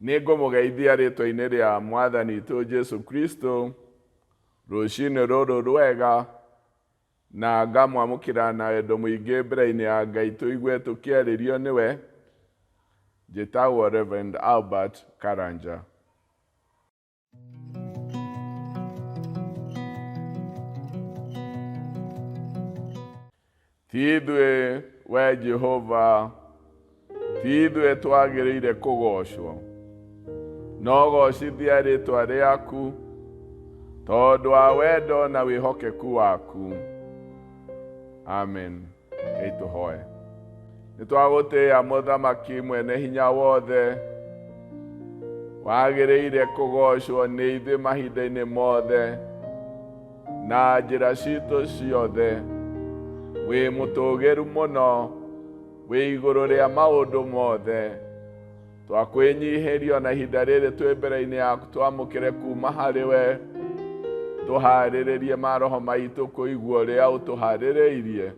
Nego mugeithia rĩtwa-inĩ rĩa Mwathani witũ Jesu Kristo, rũciinĩ rũrũ rwega, na ngamwamũkĩra na wendo mũingĩ mbere-inĩ ya Ngai tũigue tũkĩarĩrio nĩwe, njĩtagwo Reverend Albert Karanja. Ti ithuĩ, we Jehova, ti ithuĩ twagĩrĩire kũgocwo, no gocithia rĩtwa rĩaku, tondũ wa wendo na wĩhokeku waku. Amen. Ngai tũhoe. Nĩtwagũtĩĩa Mũthamaki mwene hinya wothe, wagĩrĩire kũgocwo nĩ ithuĩ mahinda-inĩ mothe, na njĩra citũ ciothe. Wĩ mũtũgĩru mũno, wĩ igũrũ rĩa maũndũ mothe. Twakwĩnyihĩrio na ihinda rĩrĩ twĩ mbere-inĩ yaku twamũkĩre kuma harĩ we, tũharĩrĩrie maroho maitũ kũigua ũrĩa ũtũharĩrĩirie,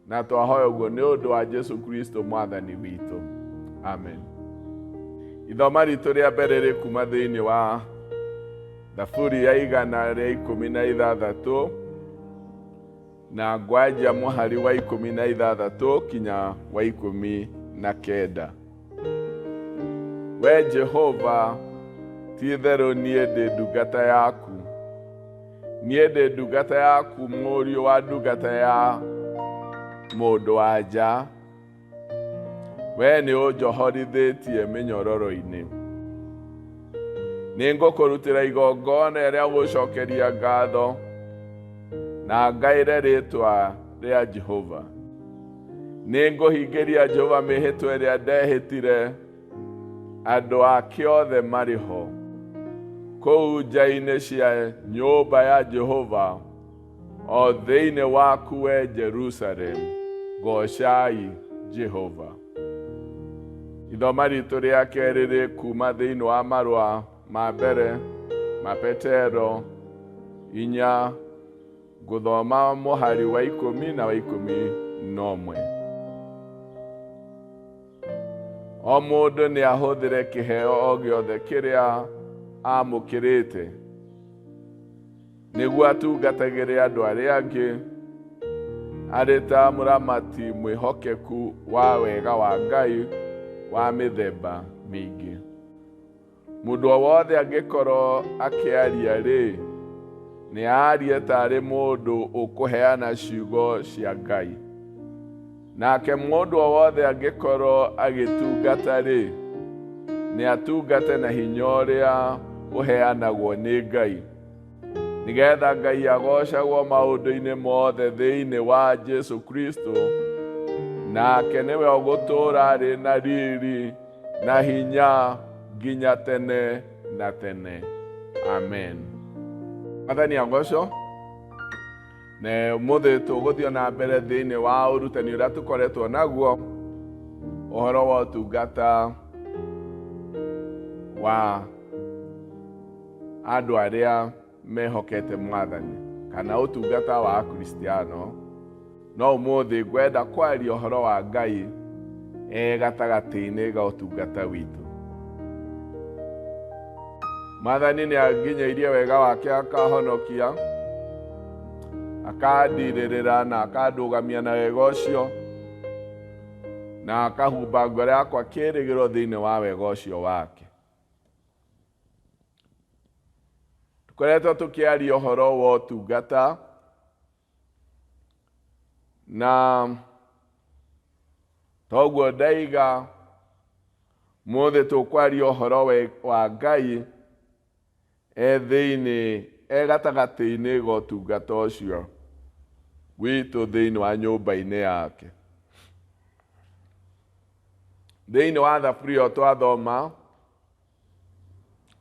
na twahoya ũguo nĩ ũndũ wa Jesu Kristo Mwathani witũ. Amen. Ithoma ritũ rĩa mbere rĩkuma thĩinĩ wa Thaburi ya 116 na ngwanjia mũhari wa 16 kinya wa 19. We Jehova, ti-itherũ niĩ ndĩ ndungata yaku. Niĩ ndĩ ndungata yaku, mũriũ wa ndungata ya mũndũ-wa-nja. We nĩ ũnjohorithĩtie mĩnyororo-inĩ. Nĩngũkũrutĩra igongona rĩa gũcokeria ngatho, na ngaĩre rĩtwa rĩa Jehova. Nĩngũhingĩria Jehova mĩhĩtwa ĩrĩa ndehĩtire, andũ ake othe marĩ ho. Kũu nja-inĩ cia nyũmba ya Jehova, o thĩinĩ waku we Jerusalem, gocai Jehova. Ithoma ritũ rĩa kerĩ rĩkuma thĩinĩ wa marũa ma mbere ma Petero 4, ngũthoma mũhari wa 10 na wa 11. O mũndũ nĩ ahũthĩre kĩheo o gĩothe kĩrĩa amũkĩrĩte, nĩguo atungatagĩre andũ arĩa angĩ, arĩ ta mũramati mwĩhokeku wa wega wa Ngai wa mĩthemba mĩingĩ. Mũndũ o wothe angĩkorwo akĩaria-rĩ, nĩ aarie tarĩ mũndũ ũkũheana ciugo cia Ngai. Nake mũndũ o wothe angĩkorwo agĩtungata-rĩ, nĩ atungate na hinya ũrĩa ũheanagwo nĩ Ngai, nĩgetha Ngai agocagwo maũndũ-inĩ mothe thĩinĩ wa Jesu Kristo, nake nĩwe ũgũtũũra arĩ na riri na hinya nginya tene na tene. Amen. Mwathani agocwo. Na ũmũthĩ tũgũthiĩ na mbere thĩinĩ wa ũrutani ũrĩa tũkoretwo naguo, ũhoro wa ũtungata wa andũ arĩa mehokete Mwathani, kana ũtungata wa Akristiano. No ũmũthĩ ngwenda kwaria ũhoro wa Ngai gatagatĩ-inĩ ga ũtungata witũ. Mwathani nĩ anginyĩirie wega wake akahonokia, akandirĩrĩra na akandũgamia na wega ũcio, na akahumba ngoro yakwa kĩĩrĩgĩro thĩinĩ wa wega ũcio wake. Tũkoretwo tũkĩaria ũhoro wa ũtungata, na toguo ndaiga mũthĩ tũkwaria ũhoro wa Ngai thĩinĩ gatagatĩ-inĩ ga ũtungata ũcio witũ thĩinĩ wa nyũmba-inĩ yake. Thĩinĩ wa thaburi ĩyo twathoma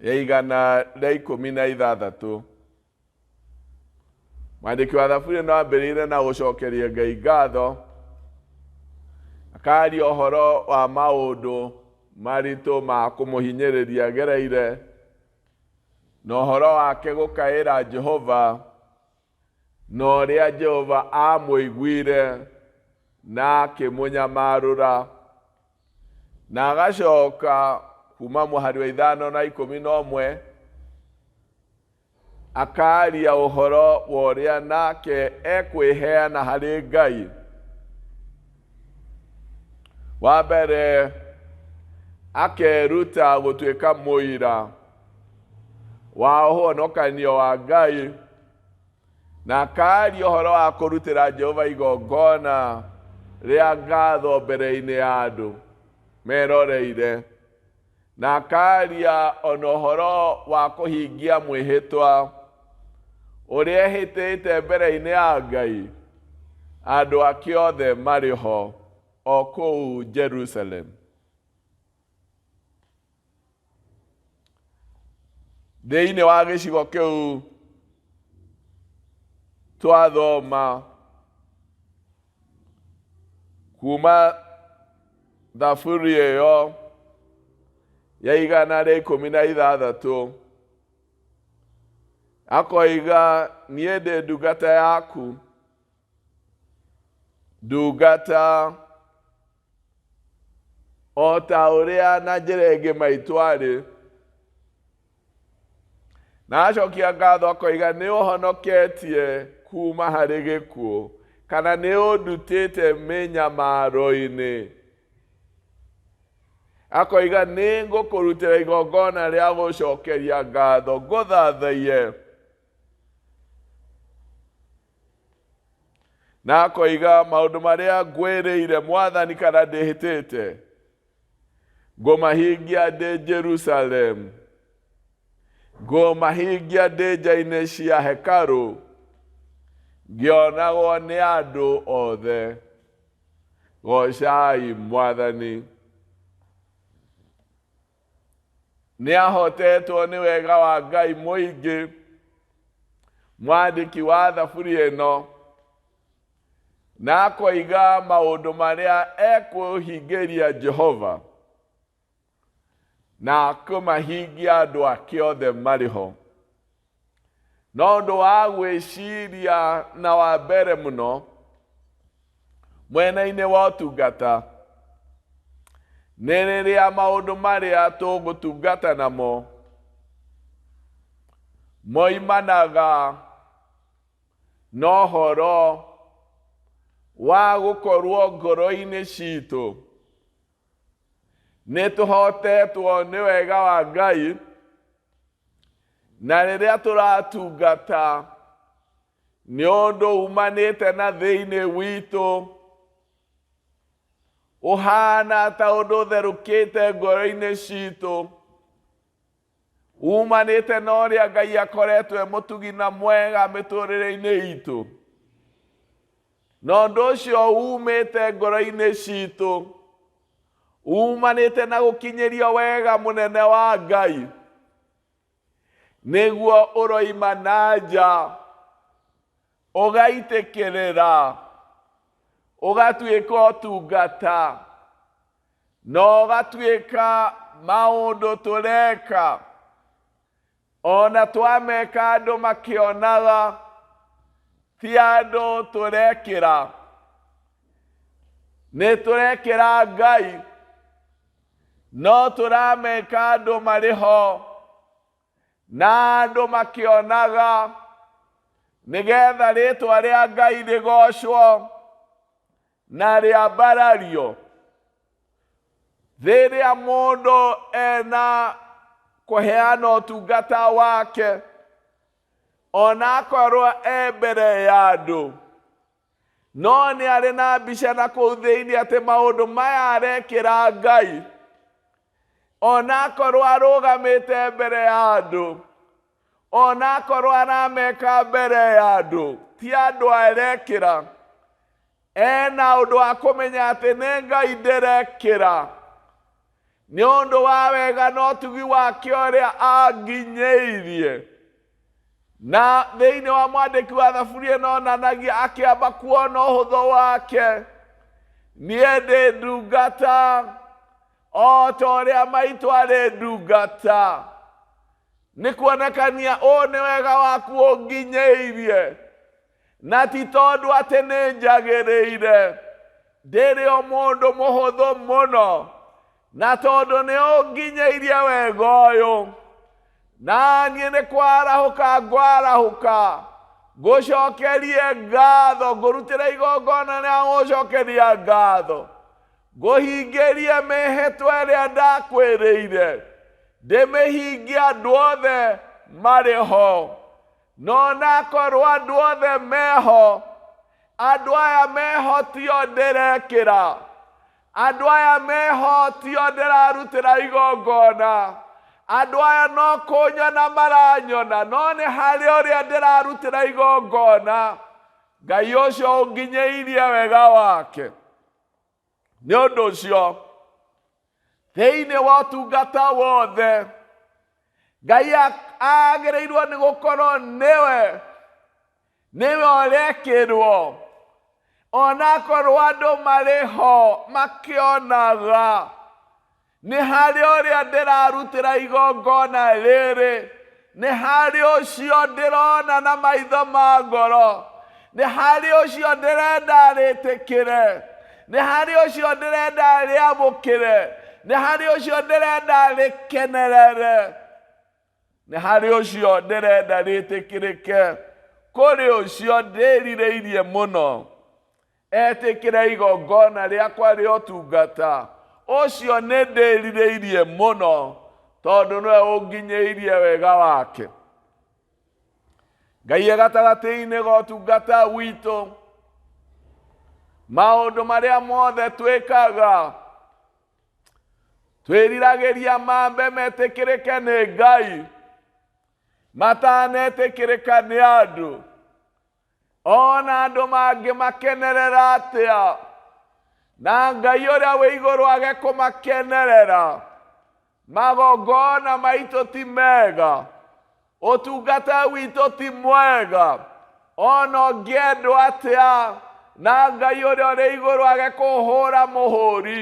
ya 116, mwandĩki wa thaburi ĩno ambĩrĩire na gũcokeria Ngai ngatho, akaria ũhoro wa maũndũ maritũ ma kũmũhinyĩrĩria gereire, na ũhoro wake gũkaĩra Jehova, na ũrĩa Jehova amũiguire na akĩmũnyamarũra, na agacoka kuma mũhari wa 5:11 akaria ũhoro wa ũrĩa nake ekwĩheana harĩ Ngai. Wa mbere akeruta gũtuĩka mũira wa ũhonokanio wa Ngai, na akaria ũhoro wa kũrutĩra Jehova igongona rĩa ngatho mbere-inĩ ya andũ meroreire, na akaria ona ũhoro wa kũhingia mwĩhĩtwa ũrĩa ehĩtĩte mbere-inĩ ya Ngai andũ ake othe marĩ ho o kũu Jerusalem. Thĩinĩ wa gĩcigo kĩu twathoma kuma thaburi ĩyo ya 116 akoiga, niĩ ndĩ ndungata yaku, ndungata o ta ũrĩa na njĩra ĩngĩ maitũ arĩ. Na acokia ngatho akoiga, nĩ ũhonoketie kuma harĩ gĩkuũ, kana nĩ ũndutĩte mĩnyamaro-inĩ. Akoiga, nĩ ngũkũrutĩra igongona rĩa gũcokeria ngatho, ngũthathaiye. Na akoiga, maũndũ marĩa ngwĩrĩire Mwathani kana ndĩhĩtĩte, ngũmahingia ndĩ Jerusalem, ngũmahingia ndĩ nja-inĩ cia hekarũ, ngĩonagwo nĩ andũ othe. Gocai Mwathani. Nĩ ahotetwo nĩ wega wa Ngai mũingĩ mwandĩki wa thaburi ĩno, na akoiga maũndũ marĩa ekũhingĩria Jehova, na akũmahingia andũ ake othe marĩ ho. No ũndũ wa gwĩciria na wa mbere mũno mwena-inĩ wa ũtungata nĩ rĩrĩa maũndũ marĩa tũgũtungata namo moimanaga na ũhoro wa gũkorwo ngoro-inĩ citũ nĩ tũhotetwo nĩ wega wa Ngai, na rĩrĩa tũratungata nĩ ũndũ umanĩte na thĩinĩ witũ, ũhana ta ũndũ ũtherũkĩte ngoro-inĩ citũ, umanĩte na ũrĩa Ngai akoretwo e mũtugi na mwega mĩtũrĩre-inĩ itũ, na ũndũ ũcio umĩte ngoro-inĩ citũ, umanĩte na gũkinyĩrio wega mũnene wa Ngai, nĩguo ũroima na nja ũgaitĩkĩrĩra, ũgatuĩka ũtungata, na ũgatuĩka maũndũ tũreka ona twameka andũ makĩonaga ti andũ tũrekĩra, nĩ tũrekĩra Ngai, no tũrameka andũ marĩ ho na andũ makĩonaga, nĩgetha rĩtwa rĩa Ngai rĩgocwo na rĩambarario. Rĩrĩa mũndũ ena kũheana ũtungata wake, ona akorwo e mbere ya andũ, no nĩ arĩ na mbica na kũu thĩinĩ atĩ maũndũ maya arekĩra Ngai, ona akorwo arũgamĩte mbere ya andũ, ona akorwo arameka mbere ya andũ, ti andũ arekĩra, ena ũndũ wa kũmenya atĩ nĩ Ngai ndĩrekĩra, nĩ ũndũ wa wega na ũtugi wake ũrĩa anginyĩirie. Na thĩinĩ wa mwandĩki wa thaburi ĩno onanagia akĩamba kuona ũhũthũ wake, niĩ ndĩ ndungata o ta ũrĩa maitũ arĩ ndungata. Nĩ kuonekania ũũ nĩ wega waku ũnginyĩirie, na ti tondũ atĩ nĩ njagĩrĩire, ndĩrĩ o mũndũ mũhũthũ mũno, na tondu ni unginyeirie wega uyu na niĩ nĩ kwarahũka ngwarahũka ngũcokerie ngatho ngũrutĩre igongona rĩa gũcokeria ngatho ngũhingĩrie mĩhĩtwa ĩrĩa ndakwĩrĩire ndĩmĩhingie andũ othe marĩ ho no nakorwo andũ othe meho andũ aya meho tio ndĩrekĩra andũ aya meho tio ndĩrarutĩra igongona andũ aya no kũnyona maranyona no nĩ harĩ ũrĩa ndĩrarutĩra igongona Ngai ũcio ũnginyĩirie wega wake nĩ ũndũ ũcio thĩinĩ wa ũtungata wothe Ngai agĩrĩirwo nĩ gũkorwo nĩwe ũrekĩrwo onakorwo andũ marĩ ho makĩonaga nĩ harĩ ũrĩa ndĩrarutĩra igongona rĩrĩ nĩ harĩ ũcio ndĩrona na maitho ma ngoro nĩ harĩ ũcio ndĩrenda rĩtĩkĩre nĩ harĩ ũcio ndĩrenda rĩamũkĩre nĩ harĩ ũcio ndĩrenda rĩkenerere nĩ harĩ ũcio ndĩrenda rĩtĩkĩrĩke kũrĩ ũcio ndĩrirĩirie mũno etĩkĩre igongona rĩakwa rĩa ũtungata ũcio nĩ ndĩrirĩirie mũno tondũ nĩwe ũnginyĩirie wega wake Ngai gatagatĩ-inĩ ga ũtungata witũ maũndũ marĩa mothe twĩkaga twĩriragĩria mambe metĩkĩrĩke nĩ Ngai matanetĩkĩrĩka nĩ andũ ona andũ mangĩ makenerera atĩa na Ngai ũrĩa wĩ igũrũ age kũmakenerera magongona maitũ ti mega ũtungata witũ ti mwega ona ũngĩendwo atĩa na Ngai ũrĩa ũrĩ igũrũ age kũhũra mũhũri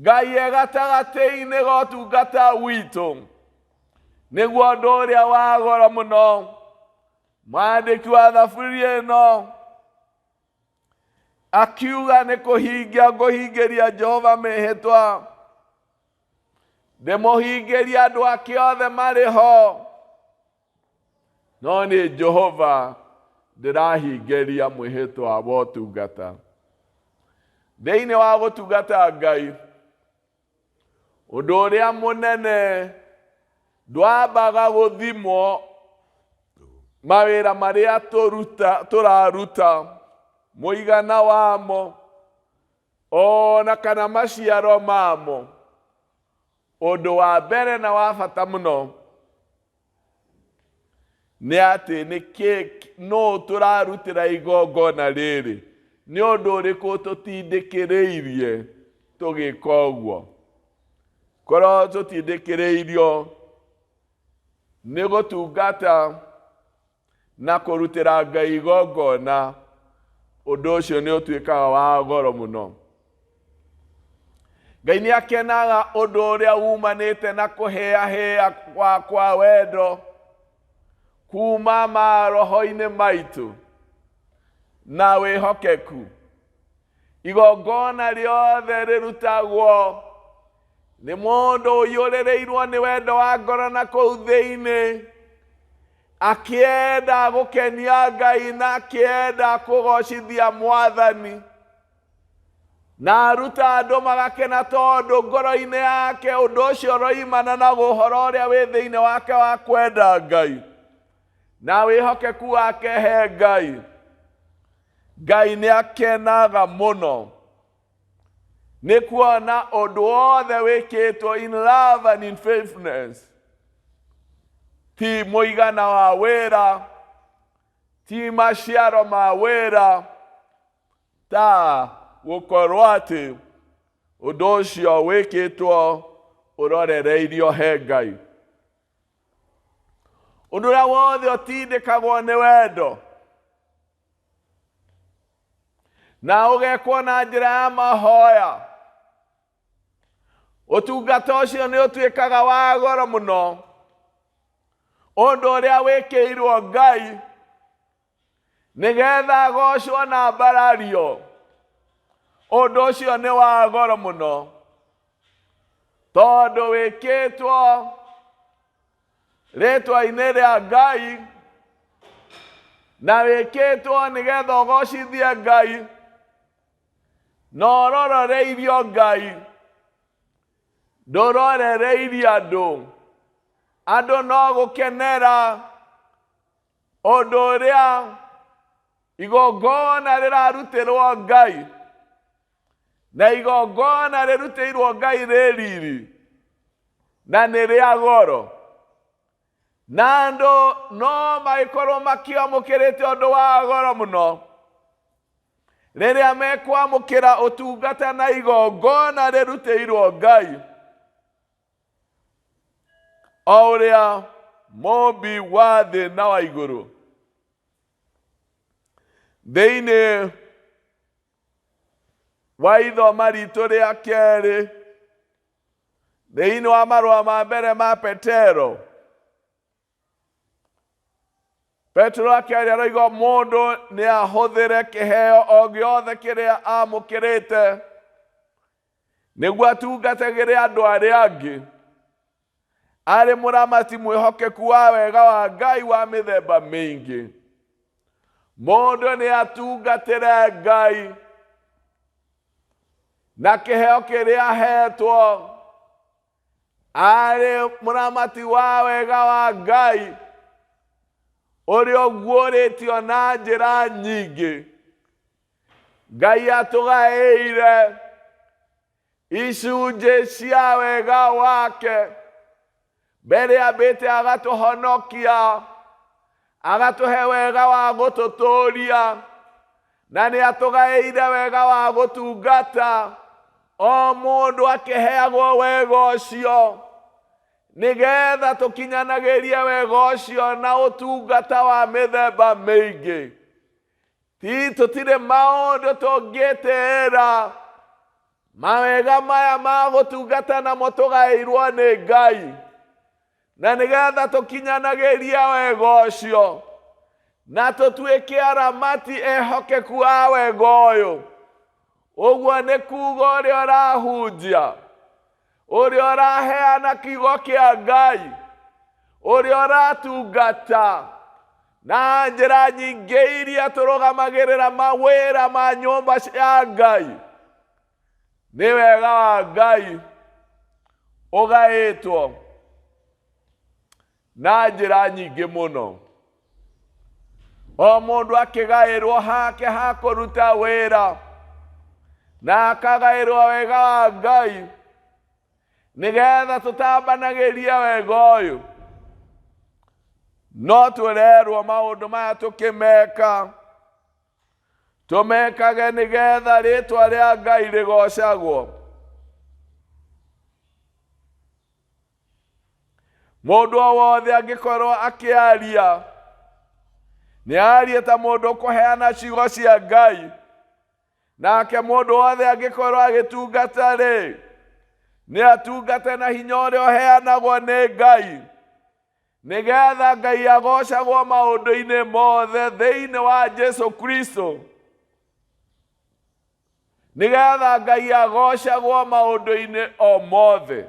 Ngai gatagatĩ-inĩ ga ũtungata witũ nĩguo ũndũ ũrĩa wa goro mũno mwandĩki wa thaburi ĩno akiuga nĩ kũhingia ngũhingĩria Jehova mĩhĩtwa ndĩmũhingĩria andũ ake othe marĩ ho no nĩ Jehova ndĩrahingĩria mwĩhĩtwa wa ũtungata thĩinĩ wa gũtungata Ngai ũndũ ũrĩa mũnene ndwambaga gũthimwo mawĩra marĩa tũraruta mũigana wamo ona kana maciaro mamo ũndũ wa mbere na wa bata mũno nĩ atĩ no tũrarutĩra igongona rĩrĩ nĩ ũndũ ũrĩkũ tũtindĩkĩrĩirie tũgĩka ũguo korwo tũtindĩkĩrĩirio nĩ gũtungata na kũrutĩra Ngai igongona ũndũ ũcio nĩ ũtuĩkaga wa goro mũno Ngai nĩ akenaga ũndũ ũrĩa umanĩte na kũhĩahĩa kwa wendo kuma maroho-inĩ maitũ na wĩhokeku igongona rĩothe rĩrutagwo nĩ mũndũ ũiyũrĩrĩirwo nĩ wendo wa ngoro na kũu thĩinĩ akĩenda gũkenia Ngai na akĩenda kũgocithia Mwathani na aruta andũ magakena tondũ ngoro-inĩ yake ũndũ ũcio ũroimana na ũhoro ũrĩa wĩ thĩinĩ wake wa kwenda Ngai na wĩhokeku wake he Ngai Ngai nĩ akenaga mũno nĩ kuona ũndũ wothe wĩkĩtwo in love and in faithfulness ti mũigana wa wĩra ti maciaro ma wĩra ta gũkorwo atĩ ũndũ ũcio wĩkĩtwo ũrorereirio he Ngai ũndũ ũrĩa wothe ũtindĩkagwo nĩ wendo na ũgekwo na njĩra ya mahoya ũtungata ũcio nĩ ũtuĩkaga wa goro mũno ũndũ ũrĩa wĩkĩirwo Ngai nĩgetha agocwo na mbarario ũndũ ũcio nĩ wa goro mũno tondũ wĩkĩtwo rĩtwa-inĩ rĩa Ngai, na wĩkĩtwo nĩgetha ũgocithie Ngai, na ũrororeirio Ngai, ndũrorereirie andũ. Andũ no gũkenera ũndũ ũrĩa igongona rĩrarutĩrwo Ngai, na igongona rĩrutĩirwo Ngai rĩ riri na nĩ rĩa goro, na andũ no magĩkorwo makĩamũkĩrĩte ũndũ wa goro mũno rĩrĩa mekwamũkĩra ũtungata na igongona rĩrutĩirwo Ngai, o ũrĩa mũmbi wa thĩ na wa igũrũ. Thĩinĩ wa ithoma ritũ rĩa kerĩ, thĩinĩ wa marũa ma mbere ma Petero, Petero akĩaria aroiga mũndũ nĩ ahũthĩre kĩheo o gĩothe kĩrĩa amũkĩrĩte nĩguo atungatagĩre andũ arĩa angĩ, arĩ mũramati mwĩhokeku wa wega wa Ngai wa mĩthemba mĩingĩ. Mũndũ nĩ atungatĩre Ngai na kĩheo kĩrĩa ahetwo, arĩ mũramati wa wega wa Ngai ũrĩa ũguũrĩtio na njĩra nyingĩ. Ngai atũgaĩire icunjĩ cia wega wake, mbere ambĩte agatũhonokia, agatũhe wega wa gũtũtũũria, na nĩ atũgaĩire wega wa gũtungata, o mũndũ akĩheagwo wega ũcio nĩgetha tũkinyanagĩrie wega ũcio na ũtungata wa mĩthemba mĩingĩ. Tũtirĩ maũndũ tũngĩtĩĩra, mawega maya ma gũtungata namo tũgaĩirwo nĩ Ngai, na nĩgetha tũkinyanagĩrie wega ũcio na tũtuĩke aramati ehokeku a wega ũyũ. Ũguo nĩ kuuga ũrĩa ũrahunjia, ũrĩa ũraheana kiugo kĩa Ngai, ũrĩa ũratungata na njĩra nyingĩ iria tũrũgamagĩrĩra mawĩra ma nyũmba cia Ngai, nĩ wega wa Ngai ũgaĩtwo na njĩra nyingĩ mũno. O mũndũ akĩgaĩrwo hake ha kũruta wĩra, na akagaĩrwo wega wa Ngai nĩgetha tũtambanagĩrie wega ũyũ. No tũrerwo maũndũ maya tũkĩmeka, tũmekage nĩgetha rĩtwa rĩa Ngai rĩgocagwo. Mũndũ o wothe angĩkorwo akĩaria, nĩ arie ta mũndũ kũheana ciugo cia Ngai, nake mũndũ wothe angĩkorwo agĩtungata-rĩ, nĩ atungate na hinya ũrĩa ũheanagwo nĩ Ngai, nĩgetha Ngai agocagwo maũndũ-inĩ mothe thĩinĩ wa Jesũ Kristo, nĩgetha Ngai agocagwo maũndũ-inĩ o mothe.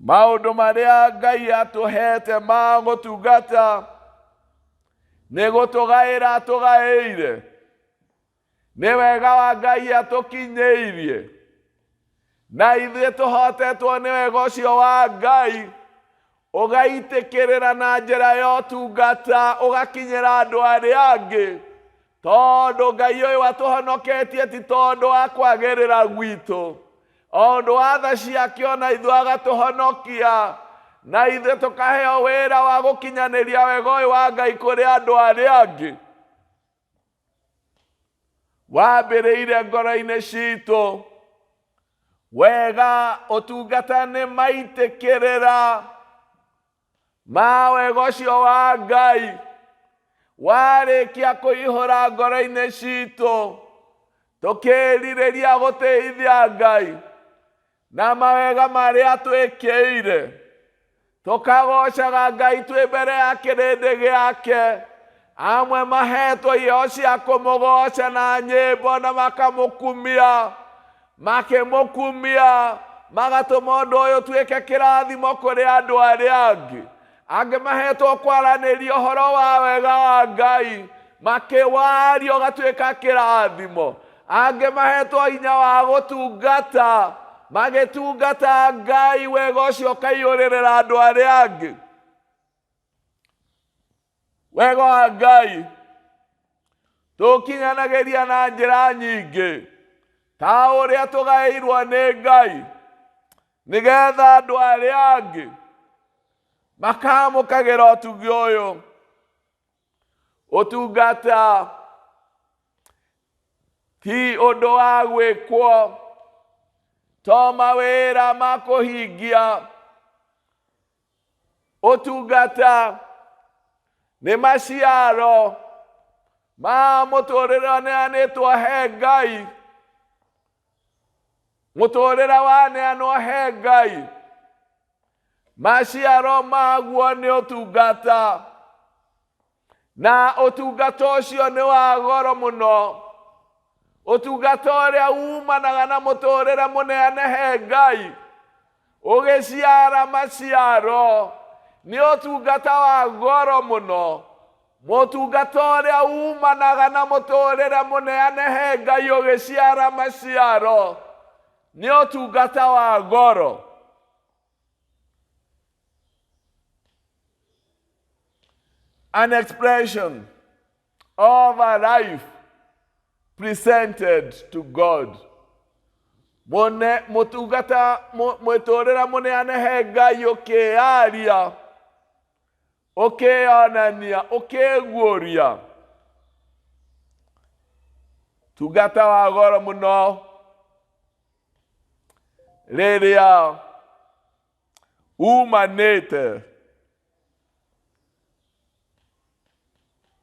Maũndũ marĩa Ngai atũhete ma gũtungata nĩ gũtũgaĩra atũgaĩire, nĩ wega wa Ngai atũkinyĩirie, na ithuĩ tũhotetwo nĩ wega ũcio wa Ngai ũgaitĩkĩrĩra na njĩra ya ũtungata ũgakinyĩra andũ arĩa angĩ, tondũ Ngai ũyũ atũhonoketie ti tondũ wa kwagĩrĩra gwitũ, o ũndũ wa tha ciake ona ithuĩ agatũhonokia, na ithuĩ tũkaheo wĩra wa gũkinyanĩria wega ũyũ wa Ngai kũrĩ andũ arĩa angĩ. Wambĩrĩire ngoro-inĩ citũ, wega ũtungata nĩ maitĩkĩrĩra ma wega ũcio wa Ngai. Warĩkia kũihũra ngoro-inĩ citũ, tũkĩrirĩria gũteithia Ngai na mawega marĩa twĩkĩire, tũkagocaga Ngai twĩ mbere ya kĩrĩndĩ gĩake, amwe mahetwo iheo cia kũmũgoca na nyĩmbo na makamũkumia, makĩmũkumia magatũma ũndũ ũyũ tuĩke kĩrathimo kũrĩ andũ arĩa angĩ. Angĩ mahetwo kwaranĩria ũhoro wa wega wa Ngai, makĩwaria ũgatuĩka kĩrathimo. Angĩ mahetwo hinya wa gũtungata, magĩtungata Ngai, wega ũcio ũkaiyũrĩrĩra andũ arĩa angĩ. Wega wa Ngai tũkinyanagĩria na njĩra nyingĩ, ta ũrĩa tũgaĩirwo nĩ Ngai, nĩgetha andũ arĩa angĩ makamũkagĩra ũtugi ũyũ. Ũtungata ti ũndũ wa gwĩkwo to mawĩra ma kũhingia. Ũtungata nĩ maciaro ma mũtũrĩre ũneanĩtwo he Ngai. Mũtũrĩre waneanwo he Ngai, maciaro maguo nĩ ũtungata, na ũtungata ũcio nĩ wa goro mũno. Ũtungata ũrĩa umanaga na mũtũrĩre mũneane he Ngai, ũgĩciara maciaro, nĩ ũtungata wa goro mũno. Mũtungata ũrĩa umanaga na mũtũrĩre mũneane he Ngai, ũgĩciara maciaro, nĩ ũtungata wa goro. An expression of a life presented to God. Mũtungata mũtũrĩre mũneane he Ngai, ũkĩaria, ũkĩonania, ũkĩguũria. Tungata wa goro mũno rĩrĩa umanĩte.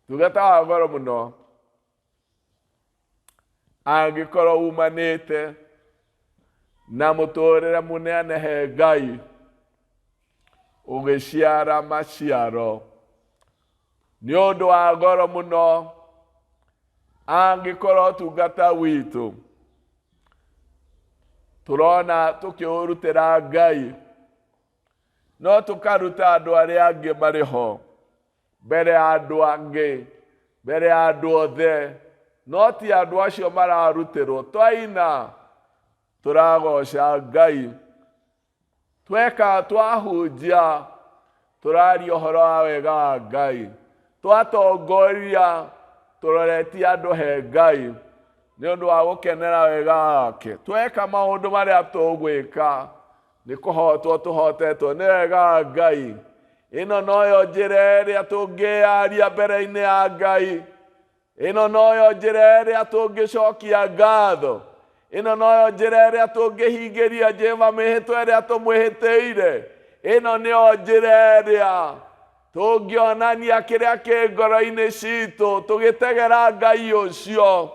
Tungata wa goro mũno angĩkorwo umanĩte na mũtũrĩre mũneane he Ngai, ũgĩciara maciaro, nĩ ũndũ wa goro mũno. Angĩkorwo tungata witũ tũrona tũkĩũrutĩra Ngai, no tũkaruta andũ arĩa angĩ marĩ ho, mbere ya andũ angĩ, mbere ya andũ othe, no ti andũ acio mararutĩrwo. Twaina tũragoca Ngai, tweka twahunjia tũraria ũhoro wa wega wa Ngai, twatongoria tũroretie andũ he Ngai nĩ ũndũ wa gũkenera wega wake. Tweka maũndũ marĩa tũgwĩka nĩ kũhotwo tũhotetwo nĩ wega wa Ngai. Ĩno noyo njĩra ĩrĩa tũngĩaria mbere-inĩ ya Ngai. Ĩno noyo njĩra ĩrĩa tũngĩcokia ngatho. Ĩno noyo njĩra ĩrĩa tũngĩhingĩria Jehova mĩhĩtwa ĩrĩa tũmwĩhĩtĩire. Ĩno nĩyo njĩra ĩrĩa tũngĩonania kĩrĩa kĩ ngoro-inĩ citũ, tũgĩtegera Ngai ũcio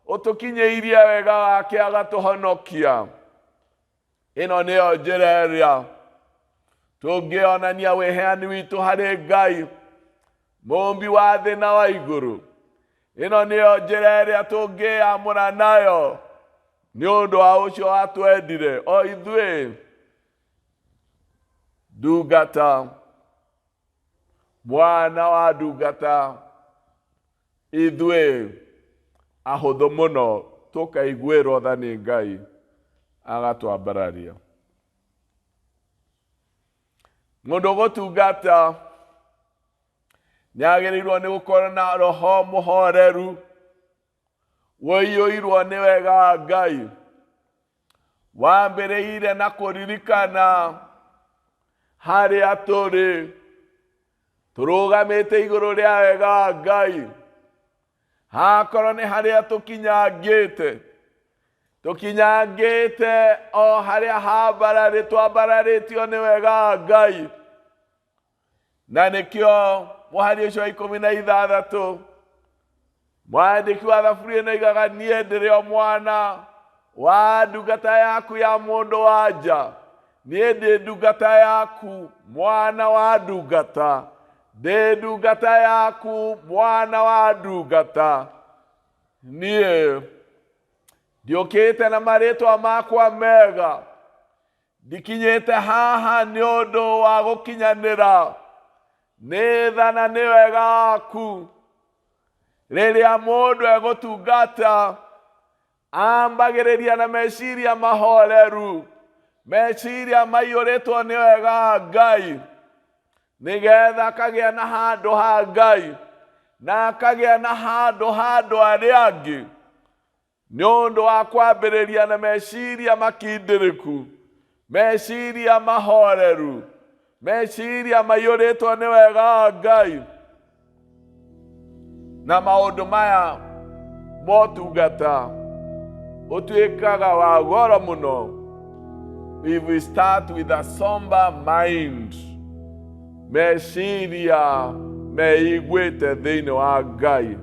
ũtũkinyĩirie wega wake agatũhonokia. Ĩno nĩyo njĩra ĩrĩa tũngĩonania wĩheani witũ harĩ Ngai, mũmbi wa thĩ na wa igũrũ. Ĩno nĩyo njĩra ĩrĩa tũngĩamũra nayo nĩ ũndũ wa ũcio watwendire, o ithuĩ ndungata, mwana wa ndungata, ithuĩ ahũthũ mũno tũkaiguĩrwo tha nĩ Ngai agatwambararia. Mũndũ gũtungata nĩagĩrĩirwo nĩ gũkorwo na roho mũhoreru, wũiyũirwo nĩ wega wa Ngai, wambĩrĩire na kũririkana harĩa tũrĩ, tũrũgamĩte igũrũ rĩa wega wa Ngai. Hakorwo nĩ harĩa tũkinyangĩte o harĩa twambararĩtio nĩ wega wa Ngai. Na nĩkĩo mũhari ũcio wa 16 mwandĩki wa thaburia nĩoigaga, niĩ ndĩrĩ o mwana wa ndungata yaku ya mũndũ wa nja, niĩ ndĩ ndungata yaku mwana wa ndungata, ndĩ ndungata yaku mwana wa ndungata. Niĩ ndiũkĩte na marĩtwa makwa mega, ndikinyĩte haha nĩ ũndũ wa gũkinyanĩra nĩ tha na nĩ wega waku. Rĩrĩa mũndũ egũtungata ambagĩrĩria na meciria mahoreru, meciria maiyũrĩtwo nĩ wega wa Ngai, nĩgetha akagĩa na handũ ha Ngai na akagĩa na handũ ha andũ arĩa angĩ, nĩ ũndũ wa kwambĩrĩria na meciria makindĩrĩku, meciria mahoreru, meciria maiyũrĩtwo nĩ wega wa Ngai. Na maũndũ maya motungata ũtuĩkaga wa goro mũno if we start with a somber mind, meciria meiguĩte thĩinĩ wa Ngai,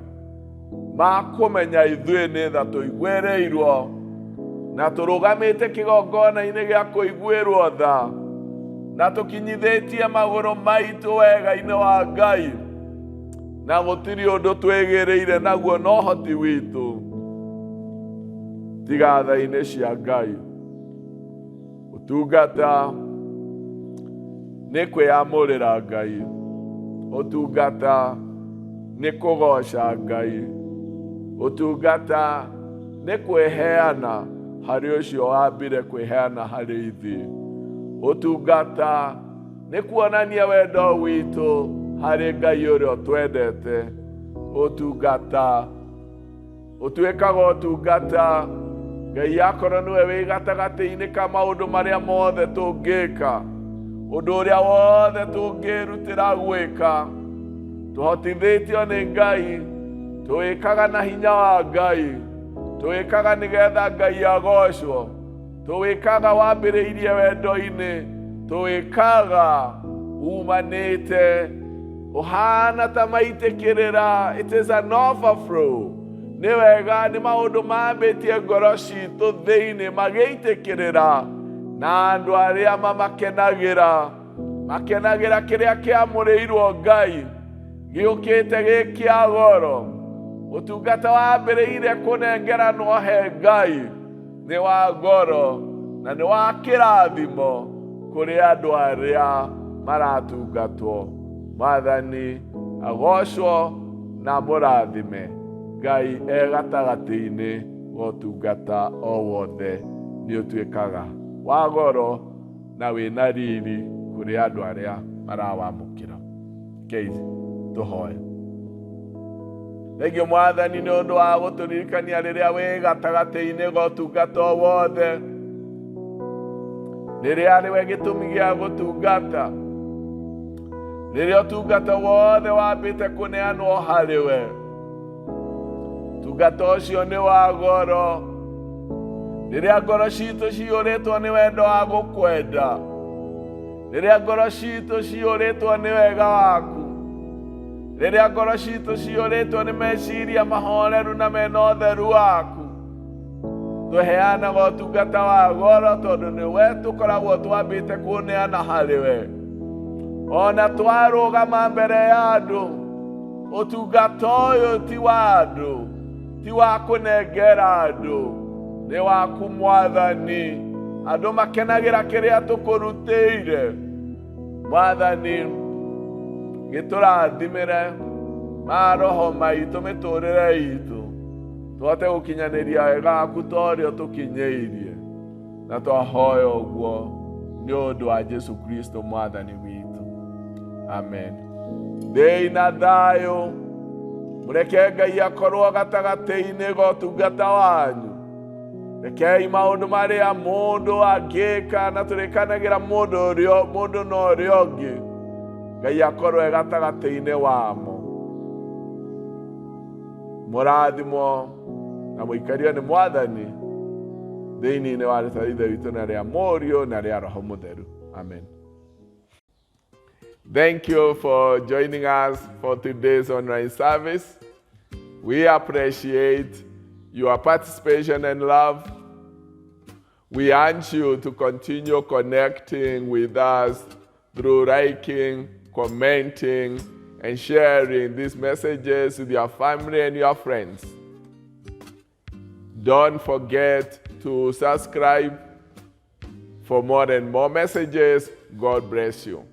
makũmenya ithuĩ nĩ tha tũiguĩrĩirwo na tũrũgamĩte kĩgongona-inĩ gĩa kũiguĩrwo tha, na tũkinyithĩtie magũrũ maitũ wega-inĩ wa Ngai, na gũtirĩ ũndũ twĩgĩrĩire naguo no ũhoti witũ tiga tha-inĩ cia Ngai. Ũtungata nĩ kwĩyamũrĩra Ngai, ũtungata nĩ kũgoca Ngai, ũtungata nĩ kwĩheana harĩ ũcio wambire kwĩheana harĩ ithuĩ, ũtungata nĩ kuonania wendo witũ harĩ Ngai ũrĩa twendete, ũtungata ũtuĩkaga ũtungata Ngai akorwo nĩwe wĩ gatagatĩ-inĩ ka maũndũ marĩa mothe tũngĩka, ũndũ ũrĩa wothe tũngĩrutĩra gwĩka, tũhotithĩtio nĩ Ngai, tũwĩkaga na hinya wa Ngai, tũwĩkaga nĩgetha Ngai agocwo, tũwĩkaga wambĩrĩirie wendo-inĩ, tũwĩkaga umanĩte, ũhana ta maitĩkĩrĩra, it is an overflow. Nĩ wega nĩ maũndũ mambĩtie ngoro citũ thĩinĩ magĩitĩkĩrĩra, na andũ arĩa makenagĩra kĩrĩa kĩamũrĩirwo Ngai gĩũkĩte gĩ kĩa goro. Ũtungata wambĩrĩire kũnengeranwo he Ngai nĩ wa goro na nĩ wa kĩrathimo kũrĩ andũ arĩa maratungatwo. Mwathani agocwo na mũrathime. Ngai gatagatĩ-inĩ wa ũtungata o wothe nĩ ũtuĩkaga wa goro na wĩna riri kũrĩ andũ arĩa marawamũkĩra. Kei tũhoe. Thengio Mwathani nĩ ũndũ wa gũtũririkania rĩrĩa wĩ gatagatĩ-inĩ wa ũtungata o wothe, rĩrĩa arĩwe gĩtũmi gĩa gũtungata, rĩrĩa ũtungata wothe wambĩte kũneanwo harĩwe. Ũtungata ũcio nĩ wa goro, rĩrĩa ngoro citũ ciyũrĩtwo nĩ wendo wa gũkwenda, rĩrĩa ngoro citũ ciyũrĩtwo nĩ wega waku, rĩrĩa ngoro citũ ciyũrĩtwo nĩ meciria mahoreru na mena ũtheru waku, tũheanaga ũtungata wa goro tondũ nĩwe tũkoragwo twambĩte kũneana harĩwe. Ona twarũgama mbere ya andũ, ũtungata ũyũ ti wa andũ, ti wa kũnengera andũ, nĩ waku Mwathani. Andũ makenagĩra kĩrĩa tũkũrutĩire. Mwathani, gĩtũrathimĩre na roho maitũ mĩtũrĩre itũ, tũhote gũkinyanĩria wega waku ta ũrĩa tũkinyĩirie, na twahoya ũguo nĩ ũndũ wa Jesu Kristo Mwathani witũ. Amen. Ndĩ na thayũ, mũreke Ngai akorwo gatagatĩ-inĩ ga ũtungata wanyu. Rekei maũndũ marĩa mũndũ angĩka na tũrĩkanagĩra mũndũ na ũrĩa ũngĩ, Ngai akorwo gatagatĩ-inĩ wamo. Mũrathimwo na mũikario nĩ Mwathani thĩinĩ wa rĩĩtwa rĩa Ithe witũ na rĩa Mũriũ na rĩa Roho Mũtheru. Amen. Thank you for joining us for today's online service. We appreciate your participation and love. We urge you to continue connecting with us through liking, commenting, and sharing these messages with your family and your friends. Don't forget to subscribe For more and more messages, God bless you.